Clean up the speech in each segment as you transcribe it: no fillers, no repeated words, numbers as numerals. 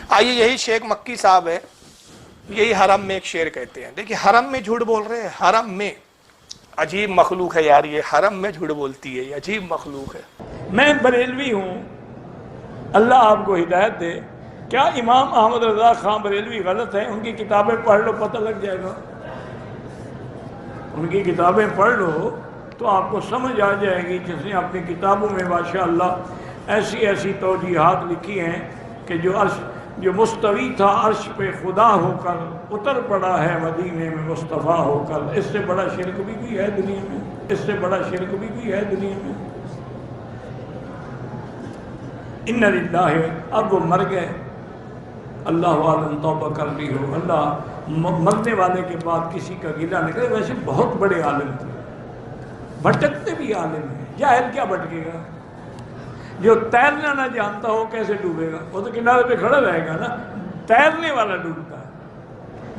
آئیے یہی شیخ مکی صاحب ہے، یہی حرم میں ایک شعر کہتے ہیں. دیکھیے حرم میں جھوٹ بول رہے ہیں، حرم میں. عجیب مخلوق ہے یار، یہ حرم میں جھوٹ بولتی ہے، یہ عجیب مخلوق ہے. میں بریلوی ہوں، اللہ آپ کو ہدایت دے. کیا امام احمد رضا خان بریلوی غلط ہیں؟ ان کی کتابیں پڑھ لو پتہ لگ جائے گا. ان کی کتابیں پڑھ لو تو آپ کو سمجھ آ جائے گی. جس نے اپنی کتابوں میں ماشاءاللہ ایسی ایسی توجیحات لکھی ہیں کہ جو مستوی تھا عرش پہ خدا ہو کر اتر پڑا ہے مدینے میں مصطفیٰ ہو کر. اس سے بڑا شرک بھی کوئی ہے دنیا میں؟ اس سے بڑا شرک بھی کوئی ہے دنیا میں؟ ان للہ. اب وہ مر گئے، اللہ عالم توبہ کر لی ہو. اللہ مرنے والے کے بعد کسی کا گلہ نہیں کرے. ویسے بہت بڑے عالم تھے، بھٹکتے بھی عالم ہیں. جاہل کیا بھٹکے گا؟ جو تیرنا نہ جانتا ہو کیسے ڈوبے گا؟ وہ تو کنارے پہ کھڑا رہے گا نا. تیرنے والا ڈوبتا ہے.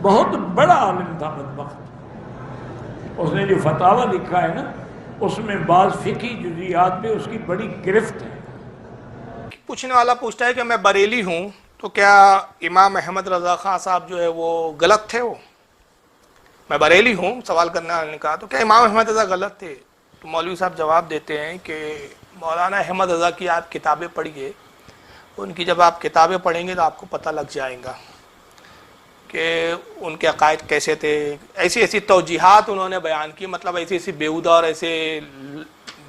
بہت بڑا عالم تھا بدبخت. اس نے جو فتاوی لکھا ہے نا، اس میں بعض فقہی جزیات پہ اس کی بڑی گرفت ہے. پوچھنے والا پوچھتا ہے کہ میں بریلی ہوں تو کیا امام احمد رضا خان صاحب جو ہے وہ غلط تھے؟ وہ میں بریلی ہوں، سوال کرنے والے نے کہا تو کیا امام احمد رضا غلط تھے؟ تو مولوی صاحب جواب دیتے ہیں کہ مولانا احمد رضا کی آپ کتابیں پڑھیے، ان کی جب آپ کتابیں پڑھیں گے تو آپ کو پتہ لگ جائے گا کہ ان کے عقائد کیسے تھے. ایسی ایسی توجیحات انہوں نے بیان کی، مطلب ایسی ایسی بیہودہ اور ایسے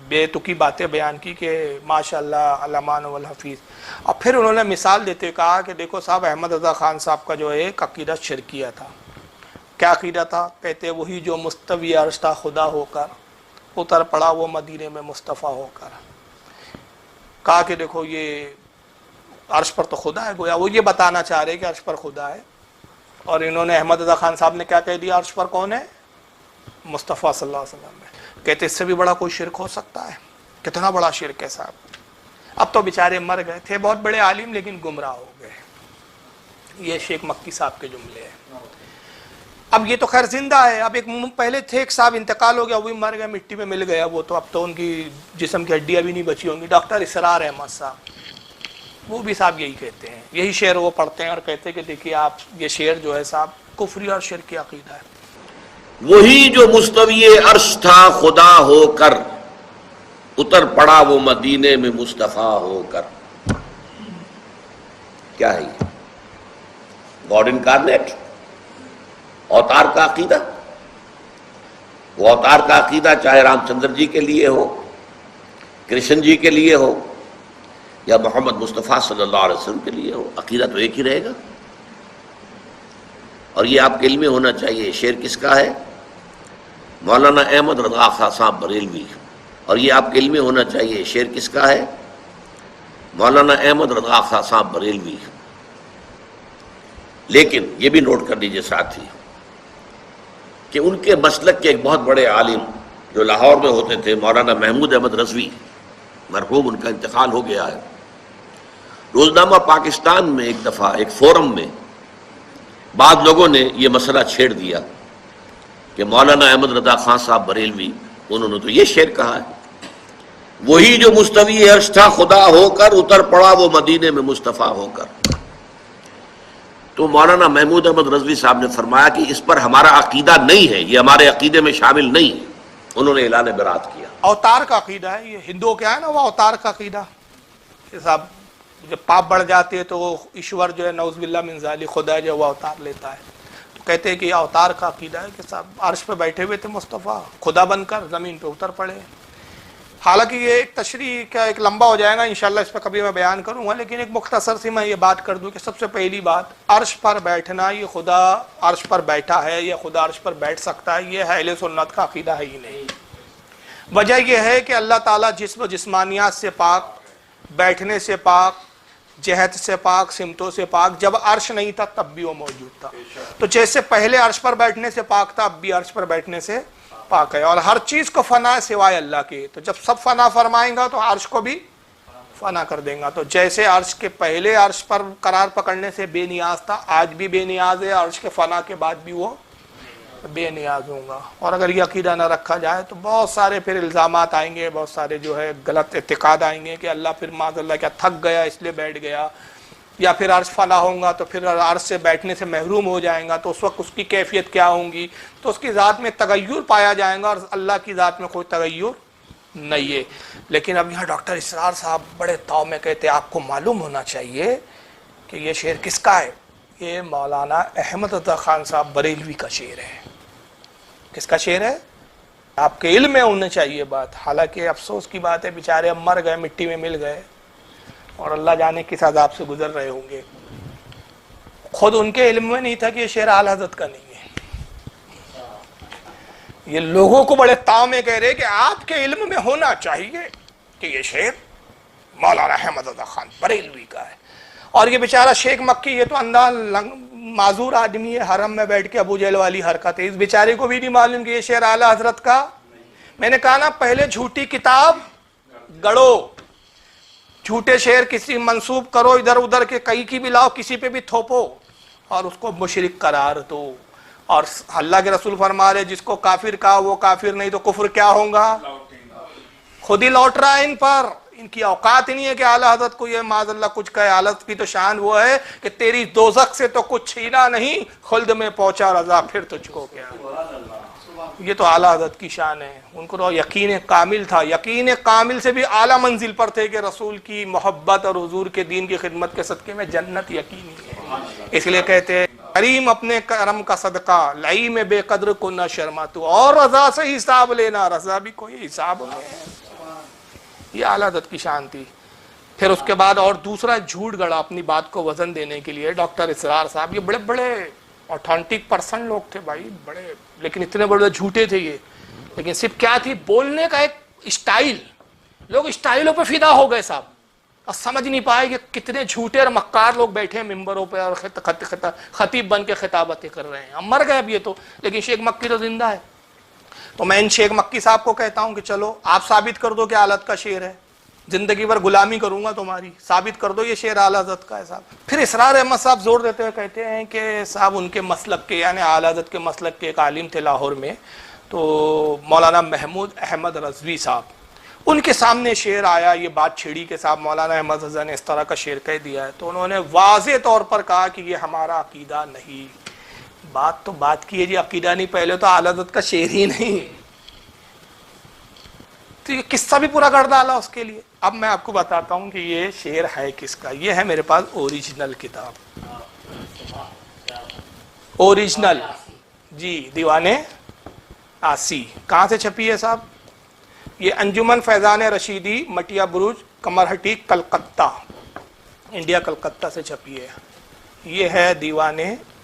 بے تکی باتیں بیان کی کہ ماشاء اللہ علامان والحفیظ. اور پھر انہوں نے مثال دیتے کہا کہ دیکھو صاحب، احمد رضا خان صاحب کا جو ہے ایک عقیدہ شرکیہ تھا. کیا عقیدہ تھا؟ کہتے وہی جو مستوی عرش تھا خدا ہو کر اتر پڑا وہ مدینے میں مصطفیٰ ہو کر. کہا کہ دیکھو یہ عرش پر تو خدا ہے، گویا وہ یہ بتانا چاہ رہے کہ عرش پر خدا ہے. اور انہوں نے احمد رضا خان صاحب نے کیا کہہ دیا؟ عرش پر کون ہے؟ مصطفیٰ صلی اللہ علیہ وسلم ہے. کہتے اس سے بھی بڑا کوئی شرک ہو سکتا ہے؟ کتنا بڑا شرک ہے صاحب. اب تو بیچارے مر گئے تھے، بہت بڑے عالم، لیکن گمراہ ہو گئے. یہ شیخ مکی صاحب کے جملے ہیں. اب یہ تو خیر زندہ ہے. اب ایک پہلے تھے ایک صاحب، انتقال ہو گیا، وہ بھی مر گئے، مٹی میں مل گیا وہ تو. اب تو ان کی جسم کی ہڈیاں بھی نہیں بچی ہوں گی. ڈاکٹر اسرار احمد صاحب، وہ بھی صاحب یہی کہتے ہیں، یہی شعر وہ پڑھتے ہیں اور کہتے ہیں کہ دیکھیے آپ یہ شعر جو ہے صاحب کفری اور شرک کی عقیدہ ہے. وہی جو مستوی عرش تھا خدا ہو کر اتر پڑا وہ مدینے میں مصطفیٰ ہو کر. کیا ہے یہ؟ گاڈ انکارنیٹ، اوتار کا عقیدہ. وہ اوتار کا عقیدہ چاہے رام چندر جی کے لیے ہو، کرشن جی کے لیے ہو، یا محمد مصطفیٰ صلی اللہ علیہ وسلم کے لیے ہو، عقیدہ تو ایک ہی رہے گا. اور یہ آپ کے علم میں ہونا چاہیے. شعر کس کا ہے؟ مولانا احمد رضا خان صاحب بریلوی. اور یہ آپ کے علم میں ہونا چاہیے. شعر کس کا ہے؟ مولانا احمد رضا خان صاحب بریلوی. لیکن یہ بھی نوٹ کر لیجیے ساتھی کہ ان کے مسلک کے ایک بہت بڑے عالم جو لاہور میں ہوتے تھے، مولانا محمود احمد رضوی، مرحوم، ان کا انتقال ہو گیا ہے. روزنامہ پاکستان میں ایک دفعہ ایک فورم میں بعض لوگوں نے یہ مسئلہ چھیڑ دیا کہ مولانا احمد رضا خان صاحب بریلوی، انہوں نے تو یہ شعر کہا ہے، وہی جو مستوی عرش تھا خدا ہو کر اتر پڑا وہ مدینے میں مصطفیٰ ہو کر. تو مولانا محمود احمد رضوی صاحب نے فرمایا کہ اس پر ہمارا عقیدہ نہیں ہے، یہ ہمارے عقیدے میں شامل نہیں ہے. انہوں نے اعلان برات کیا. اوتار کا عقیدہ ہے یہ. ہندوؤں کیا ہے نا وہ اوتار کا عقیدہ کہ صاحب جب پاپ بڑھ جاتے ہیں تو وہ ایشور جو ہے نعوذ باللہ من ذالک خدا جو ہے وہ اوتار لیتا ہے. تو کہتے ہیں کہ یہ اوتار کا عقیدہ ہے کہ صاحب عرش پہ بیٹھے ہوئے تھے مصطفیٰ، خدا بن کر زمین پہ اتر پڑے. حالانکہ یہ ایک تشریح کا ایک لمبا ہو جائے گا، انشاءاللہ اس پہ کبھی میں بیان کروں گا، لیکن ایک مختصر سی میں یہ بات کر دوں کہ سب سے پہلی بات، عرش پر بیٹھنا، یہ خدا عرش پر بیٹھا ہے یا خدا عرش پر بیٹھ سکتا ہے، یہ اہل سنت کا عقیدہ ہے ہی نہیں. وجہ یہ ہے کہ اللہ تعالیٰ جسم و جسمانیات سے پاک، بیٹھنے سے پاک، جہت سے پاک، سمتوں سے پاک. جب عرش نہیں تھا تب بھی وہ موجود تھا. تو جیسے پہلے عرش پر بیٹھنے سے پاک تھا، اب بھی عرش پر بیٹھنے سے پاک ہے. اور ہر چیز کو فنا ہے سوائے اللہ کے. تو جب سب فنا فرمائیں گا تو عرش کو بھی فنا کر دیں گا. تو جیسے عرش کے پہلے عرش پر قرار پکڑنے سے بے نیاز تھا، آج بھی بے نیاز ہے. عرش کے فنا کے بعد بھی وہ بے نیاز ہوں گا. اور اگر یہ عقیدہ نہ رکھا جائے تو بہت سارے پھر الزامات آئیں گے، بہت سارے جو ہے غلط اعتقاد آئیں گے کہ اللہ پھر معاذ اللہ کیا تھک گیا اس لیے بیٹھ گیا، یا پھر عرش فنا ہوگا تو پھر عرش سے بیٹھنے سے محروم ہو جائے گا، تو اس وقت اس کی کیفیت کیا ہوں گی؟ تو اس کی ذات میں تغیر پایا جائے گا، اور اللہ کی ذات میں کوئی تغیر نہیں ہے۔ لیکن اب یہاں ڈاکٹر اسرار صاحب بڑے طاؤ میں کہتے ہیں آپ کو معلوم ہونا چاہیے کہ یہ شعر کس کا ہے؟ یہ مولانا احمد رضا خان صاحب بریلوی کا شعر ہے۔ کس کا شعر ہے؟ آپ کے علم میں ہونا چاہیے بات، حالانکہ افسوس کی بات ہے بیچارے اب مر گئے، مٹی میں مل گئے، اور اللہ جانے کس عذاب سے گزر رہے ہوں گے۔ خود ان کے علم میں نہیں تھا کہ یہ شعر اعلی حضرت کا نہیں ہے، یہ لوگوں کو بڑے طاؤ میں کہہ رہے کہ آپ کے علم میں ہونا چاہیے کہ یہ شعر مولانا احمد رضا خان بریلوی کا ہے۔ اور یہ بیچارہ شیخ مکی، یہ تو اندھا معذور آدمی ہے، حرم میں بیٹھ کے ابو جہل والی حرکت ہے، اس بیچارے کو بھی نہیں معلوم کہ یہ شعر اعلی حضرت کا۔ میں نے کہا نا پہلے جھوٹی کتاب گڑو، جھوٹے شعر کسی منسوب کرو ادھر ادھر کے، کئی کی بھی لاؤ، کسی پہ بھی تھوپو اور اس کو مشرک قرار دو، اور اللہ کے رسول فرما رہے جس کو کافر کہا وہ کافر نہیں تو کفر کیا ہوگا؟ خود ہی لوٹ رہا ہے ان پر، ان کی اوقات نہیں ہے کہ اعلیٰ حضرت کو یہ معاذ اللہ کچھ کہے۔ اعلیٰ حضرت کی تو شان وہ ہے کہ تیری دوزخ سے تو کچھ چھینا نہیں، خلد میں پہنچا رضا پھر تجھ کو کیا۔ یہ تو اعلیٰ حضرت کی شان ہے، ان کو تو یقین کامل تھا، یقین کامل سے بھی اعلیٰ منزل پر تھے کہ رسول کی محبت اور حضور کے دین کی خدمت کے صدقے میں جنت یقینی ہے۔ اس لیے کہتے ہیں کریم اپنے کرم کا صدقہ، لائی میں بے قدر کو نہ شرما تو، اور رضا سے حساب لینا، رضا بھی کوئی حساب میں ہے۔ یہ اعلیٰ حضرت کی شان تھی۔ پھر اس کے بعد اور دوسرا جھوٹ گڑا اپنی بات کو وزن دینے کے لیے ڈاکٹر اسرار صاحب، یہ بڑے بڑے اوتھینٹک پرسن لوگ تھے بھائی، بڑے، لیکن اتنے بڑے جھوٹے تھے یہ۔ لیکن صرف کیا تھی؟ بولنے کا ایک اسٹائل، لوگ اسٹائلوں پہ فدا ہو گئے صاحب، اور سمجھ نہیں پائے کہ کتنے جھوٹے اور مکار لوگ بیٹھے ہیں ممبروں پہ اور خطیب بن کے خطابتیں کر رہے ہیں۔ ہم مر گئے اب یہ تو، لیکن شیخ مکی تو زندہ ہے۔ تو میں ان شیخ مکی صاحب کو کہتا ہوں کہ چلو آپ ثابت کر دو کہ اعلیٰ حضرت کا شعر ہے، زندگی بھر غلامی کروں گا تمہاری، ثابت کر دو یہ شعر اعلیٰ حضرت کا ہے صاحب۔ پھر اسرار احمد صاحب زور دیتے ہوئے کہتے ہیں کہ صاحب ان کے مسلک کے، یعنی اعلیٰ حضرت کے مسلک کے ایک عالم تھے لاہور میں، تو مولانا محمود احمد رضوی صاحب، ان کے سامنے شعر آیا، یہ بات چھڑی کہ صاحب مولانا احمد رضا نے اس طرح کا شعر کہہ دیا ہے، تو انہوں نے واضح طور پر کہا کہ یہ ہمارا عقیدہ نہیں۔ بات تو بات کی ہے جی، عقیدہ نہیں، پہلے تو اعلیٰ حضرت کا شعر ہی نہیں، تو یہ قصہ بھی پورا کر ڈالا اس کے لیے۔ اب میں آپ کو بتاتا ہوں کہ یہ شعر ہے کس کا۔ یہ ہے میرے پاس اوریجنل کتاب، اوریجنل جی، دیوان آسی۔ کہاں سے چھپی ہے صاحب؟ یہ انجمن فیضان رشیدی، مٹیا بروج، کمرہٹی، کلکتہ، انڈیا، کلکتہ سے چھپی ہے۔ یہ ہے دیوان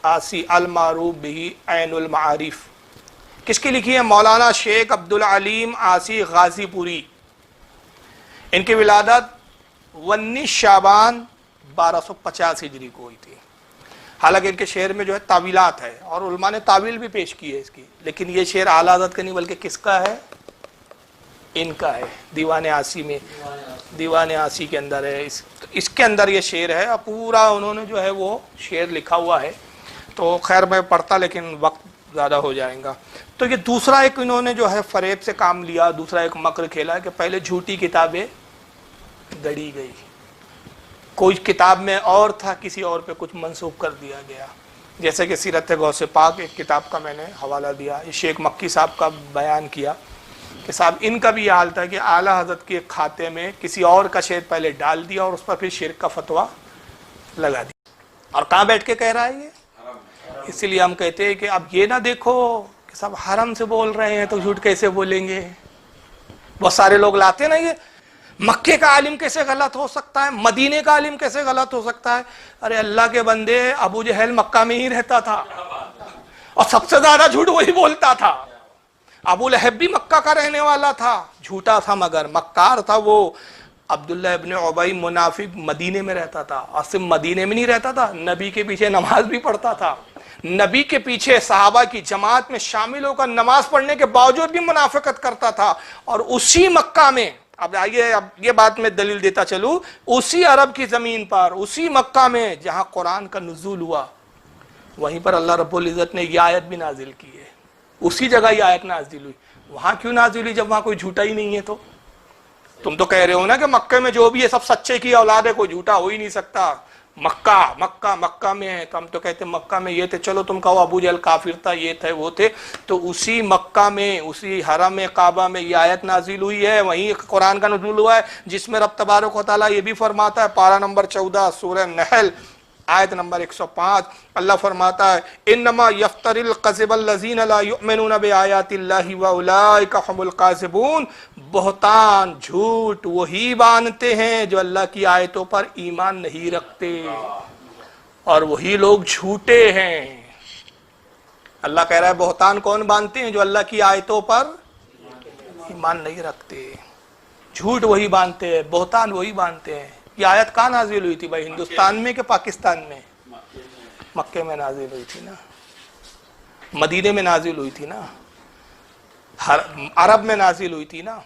آسی المعروف بہ عین المعارف۔ کس کی لکھی ہے؟ مولانا شیخ عبدالعلیم آسی غازی پوری۔ ان کی ولادت 19 شعبان 1250 ہجری کو ہوئی تھی۔ حالانکہ ان کے شعر میں جو ہے تعویلات ہے، اور علماء نے تعویل بھی پیش کی ہے اس کی، لیکن یہ شعر اعلیٰ حضرت کا نہیں بلکہ کس کا ہے؟ ان کا ہے، دیوان آسی میں، دیوان آسی کے اندر ہے۔ اس کے اندر یہ شعر ہے، پورا انہوں نے جو ہے وہ شعر لکھا ہوا ہے۔ تو خیر میں پڑھتا لیکن وقت زیادہ ہو جائے گا۔ تو یہ دوسرا ایک انہوں نے جو ہے فریب سے کام لیا، دوسرا ایک مکر کھیلا کہ پہلے جھوٹی کتابیں گڑی گئی، کوئی کتاب میں اور تھا، کسی اور پہ کچھ منسوب کر دیا گیا، جیسے کہ سیرت غوث پاک ایک کتاب کا میں نے حوالہ دیا، شیخ مکی صاحب کا بیان کیا کہ صاحب ان کا بھی یہ حال تھا کہ اعلیٰ حضرت کے کھاتے میں کسی اور کا شعر پہلے ڈال دیا اور اس پر پھر شرک کا فتویٰ لگا دیا۔ اور کہاں بیٹھ کے کہہ رہا ہے یہ؟ اسی لیے ہم کہتے ہیں کہ اب یہ نہ دیکھو کہ صاحب حرم سے بول رہے ہیں تو جھوٹ کیسے بولیں گے۔ بہت سارے لوگ لاتے نا، یہ مکے کا عالم کیسے غلط ہو سکتا ہے، مدینے کا عالم کیسے غلط ہو سکتا ہے۔ ارے اللہ کے بندے، ابو جہل مکہ میں ہی رہتا تھا اور سب سے زیادہ جھوٹ وہی بولتا تھا۔ ابو لہب بھی مکہ کا رہنے والا تھا، جھوٹا تھا مگر مکار تھا وہ۔ عبداللہ ابن عبی منافق مدینے میں رہتا تھا، اور صرف مدینے میں نہیں رہتا تھا، نبی کے پیچھے نماز بھی پڑھتا تھا، نبی کے پیچھے صحابہ کی جماعت میں شامل ہو کر نماز پڑھنے کے باوجود بھی منافقت کرتا تھا۔ اور اسی مکہ میں، اب آئیے اب یہ بات میں دلیل دیتا چلوں، اسی عرب کی زمین پر، اسی مکہ میں جہاں قرآن کا نزول ہوا، وہیں پر اللہ رب العزت نے یہ آیت بھی نازل کی ہے، اسی جگہ یہ آیت نازل ہوئی۔ وہاں کیوں نازل ہوئی جب وہاں کوئی جھوٹا ہی نہیں ہے؟ تو تم تو کہہ رہے ہو نا کہ مکے میں جو بھی ہے سب سچے کی اولاد ہے، کوئی جھوٹا ہو ہی نہیں سکتا۔ مکہ میں ہے، تو ہم تو کہتے ہیں مکہ میں یہ تھے، چلو تم کہو ابو جہل کافر تھا، یہ تھے وہ تھے، تو اسی مکہ میں، اسی حرم کعبہ میں یہ آیت نازل ہوئی ہے، وہیں قرآن کا نزول ہوا ہے، جس میں رب تبارک و تعالیٰ یہ بھی فرماتا ہے، پارہ نمبر 14 سورہ نحل آیت نمبر 105، اللہ فرماتا ہے انما یفتر الکذب الذین لا یؤمنون بآیات اللہ واولئک هم الکاذبون، بہتان جھوٹ وہی باندھتے ہیں جو اللہ کی آیتوں پر ایمان نہیں رکھتے، اور وہی لوگ جھوٹے ہیں۔ اللہ کہہ رہا ہے بہتان کون باندھتے ہیں؟ جو اللہ کی آیتوں پر ایمان نہیں رکھتے، جھوٹ وہی باندھتے ہیں، بہتان وہی باندھتے ہیں۔ یہ آیت کہاں نازل ہوئی تھی بھائی؟ ہندوستان میں کہ پاکستان میں؟ مکے میں نازل ہوئی تھی نا، مدینے میں نازل ہوئی تھی نا، عرب میں نازل ہوئی تھی نا۔